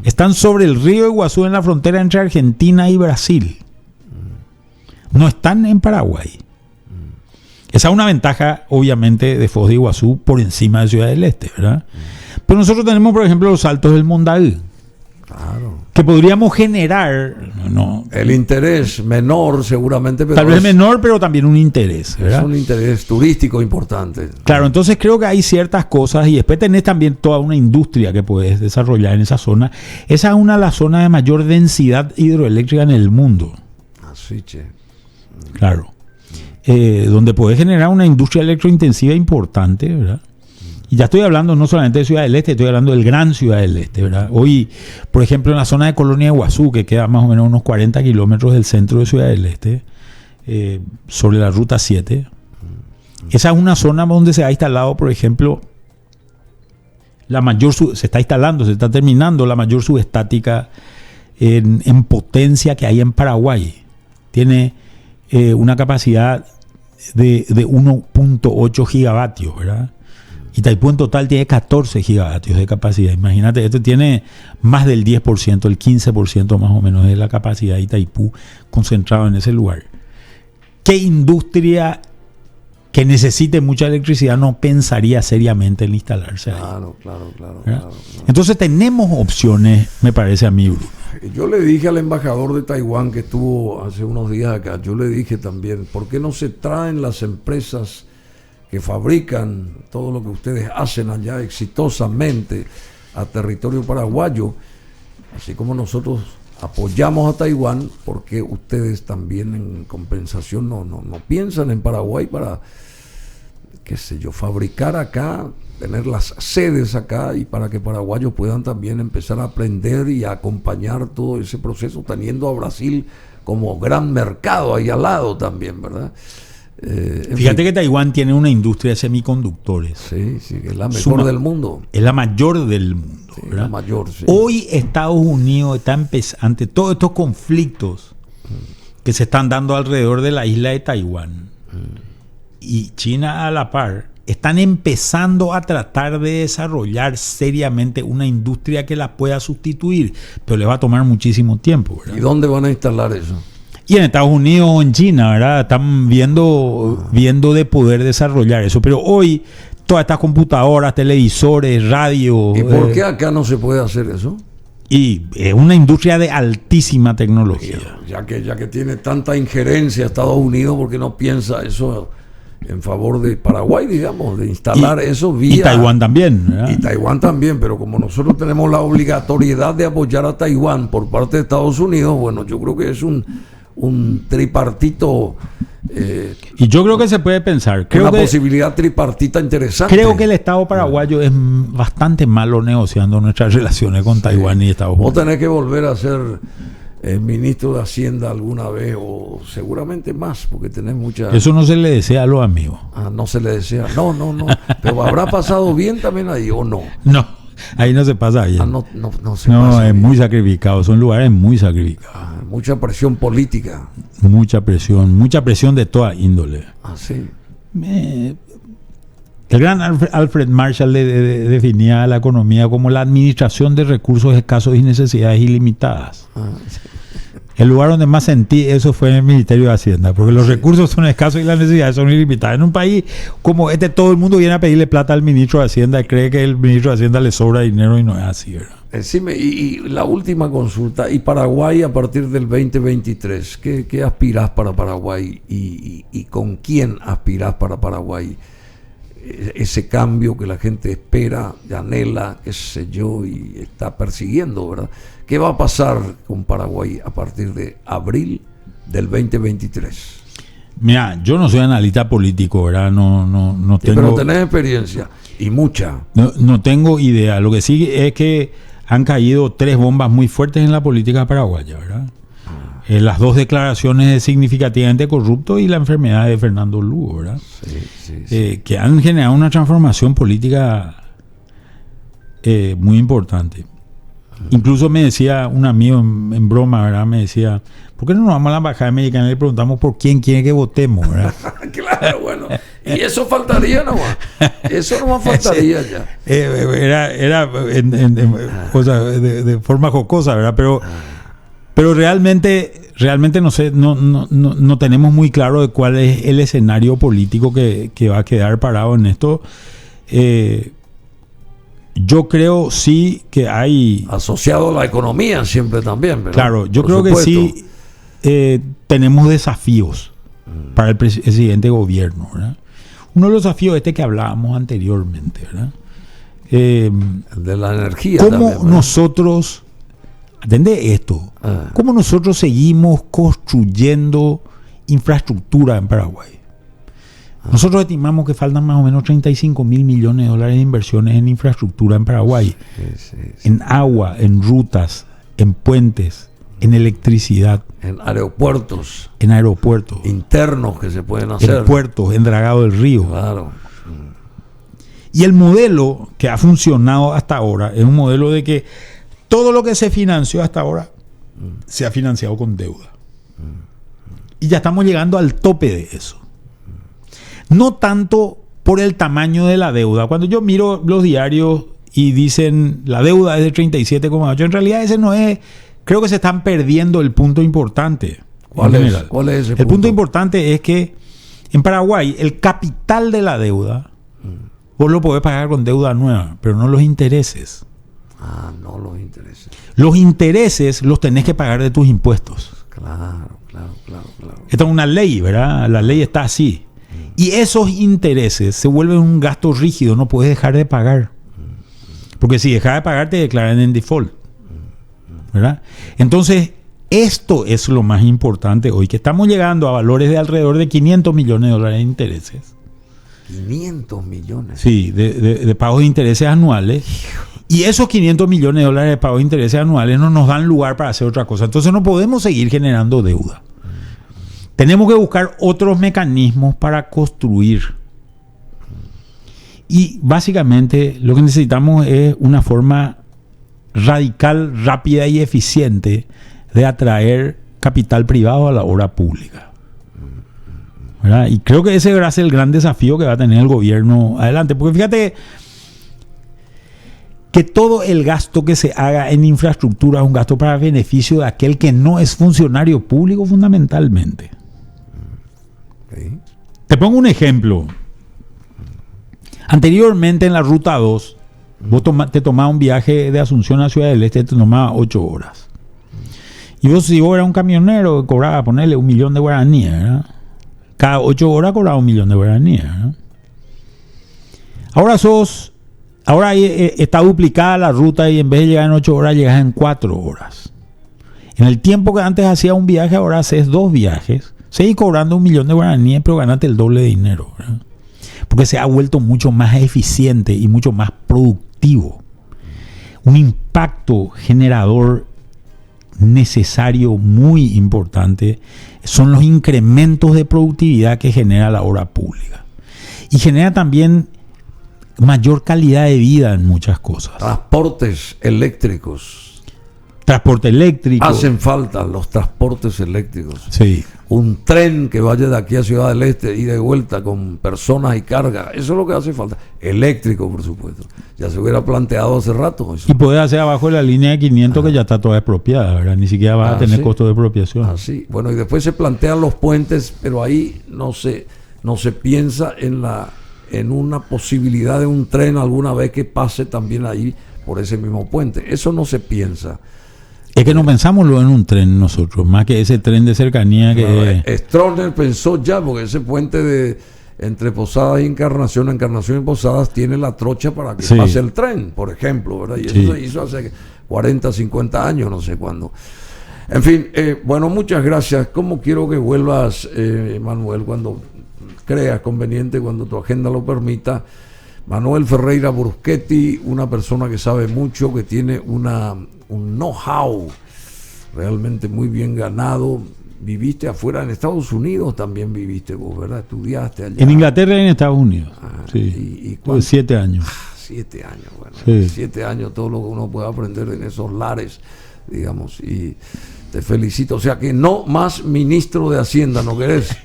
Están sobre el río Iguazú en la frontera entre Argentina y Brasil. No están en Paraguay. Esa es una ventaja, obviamente, de Foz de Iguazú por encima de Ciudad del Este, ¿verdad? Pero nosotros tenemos, por ejemplo, los Saltos del Mondaú. Claro. Que podríamos generar... el interés menor, seguramente. Pero tal vez menor, pero también un interés, ¿verdad? Es un interés turístico importante. Claro, entonces creo que hay ciertas cosas y después tenés también toda una industria que puedes desarrollar en esa zona. Esa es una de las zonas de mayor densidad hidroeléctrica en el mundo. Así, che. Claro. Donde puedes generar una industria electrointensiva importante, ¿verdad? Y ya estoy hablando no solamente de Ciudad del Este, estoy hablando del Gran Ciudad del Este, ¿verdad? Hoy, por ejemplo, en la zona de Colonia de Iguazú, que queda más o menos unos 40 kilómetros del centro de Ciudad del Este, sobre la Ruta 7, esa es una zona donde se ha instalado, por ejemplo, se está terminando la mayor subestática en potencia que hay en Paraguay. Tiene una capacidad de 1.8 gigavatios, ¿verdad? Itaipú en total tiene 14 gigavatios de capacidad. Imagínate, esto tiene más del 10%, el 15% más o menos de la capacidad de Itaipú concentrado en ese lugar. ¿Qué industria que necesite mucha electricidad no pensaría seriamente en instalarse ahí? Claro. Entonces tenemos opciones, me parece a mí, Bruno. Yo le dije al embajador de Taiwán que estuvo hace unos días acá, yo le dije también, ¿por qué no se traen las empresas que fabrican todo lo que ustedes hacen allá exitosamente a territorio paraguayo? Así como nosotros apoyamos a Taiwán, porque ustedes también en compensación no piensan en Paraguay para, qué sé yo, fabricar acá, tener las sedes acá y para que paraguayos puedan también empezar a aprender y a acompañar todo ese proceso, teniendo a Brasil como gran mercado ahí al lado también, ¿verdad? Fíjate que Taiwán tiene una industria de semiconductores. Sí, que es la mejor del mundo. Es la mayor del mundo. Sí, la mayor, sí. Hoy Estados Unidos está ante todos estos conflictos que se están dando alrededor de la isla de Taiwán y China a la par, están empezando a tratar de desarrollar seriamente una industria que la pueda sustituir, pero le va a tomar muchísimo tiempo, ¿verdad? ¿Y dónde van a instalar eso? Y en Estados Unidos o en China, ¿verdad? Están viendo de poder desarrollar eso. Pero hoy, todas estas computadoras, televisores, radio... ¿Y por qué acá no se puede hacer eso? Y es una industria de altísima tecnología. Ya que tiene tanta injerencia Estados Unidos, ¿por qué no piensa eso en favor de Paraguay, digamos, de instalar eso vía... Y Taiwán también, ¿verdad? Y Taiwán también, pero como nosotros tenemos la obligatoriedad de apoyar a Taiwán por parte de Estados Unidos, bueno, yo creo que es un tripartito. Y yo creo que se puede pensar. Una posibilidad tripartita interesante. Creo que el Estado paraguayo es bastante malo negociando nuestras relaciones con Taiwán y Estados Unidos. Vos tenés que volver a ser ministro de Hacienda alguna vez, o seguramente más, porque tenés mucha... Eso no se le desea a los amigos. No se le desea. No. Pero ¿habrá pasado bien también ahí o no? No, ahí no se pasa bien. No se no, pasa es bien. Muy sacrificado. Son lugares muy sacrificados. Mucha presión política. Mucha presión de toda índole. Sí. El gran Alfred Marshall definía la economía como la administración de recursos escasos y necesidades ilimitadas. Sí. El lugar donde más sentí eso fue en el Ministerio de Hacienda, porque los recursos son escasos y las necesidades son ilimitadas. En un país como este, todo el mundo viene a pedirle plata al ministro de Hacienda y cree que el ministro de Hacienda le sobra dinero y no es así, ¿verdad? Y la última consulta, ¿y Paraguay a partir del 2023? ¿Qué aspirás para Paraguay y con quién aspirás para Paraguay? Ese cambio que la gente espera, anhela, qué sé yo, y está persiguiendo, ¿verdad? ¿Qué va a pasar con Paraguay a partir de abril del 2023? Mira, yo no soy analista político, ¿verdad? No tengo... Pero tenés experiencia, y mucha. No tengo idea. Lo que sí es que han caído 3 bombas muy fuertes en la política paraguaya, ¿verdad? Las 2 declaraciones significativamente corrupto y la enfermedad de Fernando Lugo, ¿verdad? Sí. Que han generado una transformación política muy importante. Incluso me decía un amigo en broma, ¿verdad? Me decía, ¿por qué no nos vamos a la embajada americana y le preguntamos por quién quiere que votemos, ¿verdad? Claro, bueno. Y eso faltaría nomás. Eso nomás faltaría ya. Era de forma jocosa, ¿verdad? Pero realmente no sé, no tenemos muy claro de cuál es el escenario político que va a quedar parado en esto. Yo creo sí que hay... Asociado a la economía siempre también, ¿verdad? Claro, yo creo que sí tenemos desafíos para el siguiente gobierno, ¿verdad? Uno de los desafíos que hablábamos anteriormente, ¿verdad? El de la energía. ¿Cómo también, ¿verdad? nosotros... Atende esto. ¿Cómo nosotros seguimos construyendo infraestructura en Paraguay? Nosotros estimamos que faltan más o menos 35 mil millones de dólares de inversiones en infraestructura en Paraguay. Sí. En agua, en rutas, en puentes, en electricidad. En aeropuertos. En aeropuertos. Internos que se pueden hacer. En puertos, en dragado del río. Claro. Y el modelo que ha funcionado hasta ahora es un modelo de que todo lo que se financió hasta ahora se ha financiado con deuda. Y ya estamos llegando al tope de eso. No tanto por el tamaño de la deuda. Cuando yo miro los diarios y dicen la deuda es de 37,8, en realidad ese no es, creo que se están perdiendo el punto importante. ¿Cuál es ese el punto importante es que en Paraguay el capital de la deuda vos lo podés pagar con deuda nueva, pero no los intereses. No los intereses. Los intereses los tenés que pagar de tus impuestos. Claro. Esta es una ley, ¿verdad? La ley está así. Y esos intereses se vuelven un gasto rígido, no puedes dejar de pagar. Porque si dejas de pagar te declaran en default, ¿verdad? Entonces, esto es lo más importante hoy, que estamos llegando a valores de alrededor de 500 millones de dólares de intereses. 500 millones. Sí, de pagos de intereses anuales. Y esos 500 millones de dólares de pagos de intereses anuales no nos dan lugar para hacer otra cosa. Entonces no podemos seguir generando deuda. Tenemos que buscar otros mecanismos para construir. Y básicamente lo que necesitamos es una forma radical, rápida y eficiente de atraer capital privado a la obra pública, ¿verdad? Y creo que ese va a ser el gran desafío que va a tener el gobierno adelante. Porque fíjate que todo el gasto que se haga en infraestructura es un gasto para beneficio de aquel que no es funcionario público fundamentalmente. Okay. Te pongo un ejemplo. Anteriormente en la Ruta 2, vos te tomabas un viaje de Asunción a Ciudad del Este, te tomaba 8 horas. Y vos, si vos eras un camionero, cobraba, ponerle 1 millón de guaraníes, ¿verdad? Cada 8 horas cobraba 1 millón de guaraníes, ¿verdad? Ahora está duplicada la ruta y en vez de llegar en 8 horas, llegas en 4 horas. En el tiempo que antes hacías un viaje, ahora haces 2 viajes. Seguís cobrando 1 millón de guaraníes, pero ganaste el doble de dinero, ¿verdad? Porque se ha vuelto mucho más eficiente y mucho más productivo. Un impacto generador necesario muy importante son los incrementos de productividad que genera la obra pública. Y genera también mayor calidad de vida en muchas cosas. Transportes eléctricos. Transporte eléctrico. Hacen falta los transportes eléctricos. Sí. Un tren que vaya de aquí a Ciudad del Este y de vuelta con personas y carga. Eso es lo que hace falta. Eléctrico, por supuesto. Ya se hubiera planteado hace rato eso. Y puede hacer abajo de la línea de 500 que ya está toda expropiada, ¿verdad? Ni siquiera va a tener costo de expropiación. Sí. Bueno, y después se plantean los puentes, pero ahí no se piensa en una posibilidad de un tren alguna vez que pase también ahí por ese mismo puente. Eso no se piensa. Es que no pensamos luego en un tren nosotros, más que ese tren de cercanía que... Stroessner pensó ya, porque ese puente entre Posadas y Encarnación y Posadas tiene la trocha para que pase el tren, por ejemplo, ¿verdad? Y eso se hizo hace 40, 50 años, no sé cuándo. En fin, bueno, muchas gracias. ¿Cómo quiero que vuelvas, Manuel, cuando creas conveniente, cuando tu agenda lo permita? Manuel Ferreira Bruschetti, una persona que sabe mucho, que tiene un know-how realmente muy bien ganado. Viviste afuera, en Estados Unidos también viviste vos, ¿verdad? Estudiaste allá. En Inglaterra y en Estados Unidos. Sí. ¿Y 7 años. 7 años, bueno. Sí. 7 años, todo lo que uno puede aprender en esos lares, digamos. Y te felicito. O sea que no más ministro de Hacienda, ¿no querés?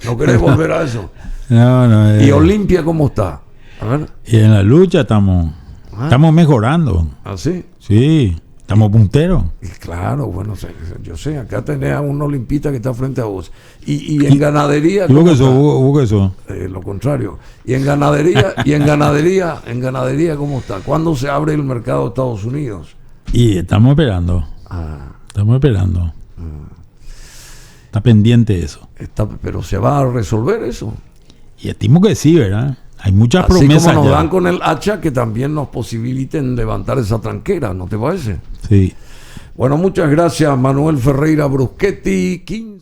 ¿No querés volver a eso? No. ¿Y Olimpia cómo está? A ver. Y en la lucha estamos mejorando. ¿Ah, sí? Sí, estamos punteros. Y claro, bueno, yo sé, acá tenés a un olimpista que está frente a vos. Y en ganadería... ¿Vos qué sos? Lo contrario. Y en ganadería, ¿cómo está? ¿Cuándo se abre el mercado de Estados Unidos? Y estamos esperando. Estamos esperando. Está pendiente eso. Pero ¿se va a resolver eso? Y estimo que sí, ¿verdad? Hay muchas Así promesas. Como nos dan con el hacha, que también nos posibiliten levantar esa tranquera, ¿no te parece? Sí. Bueno, muchas gracias, Manuel Ferreira Bruschetti.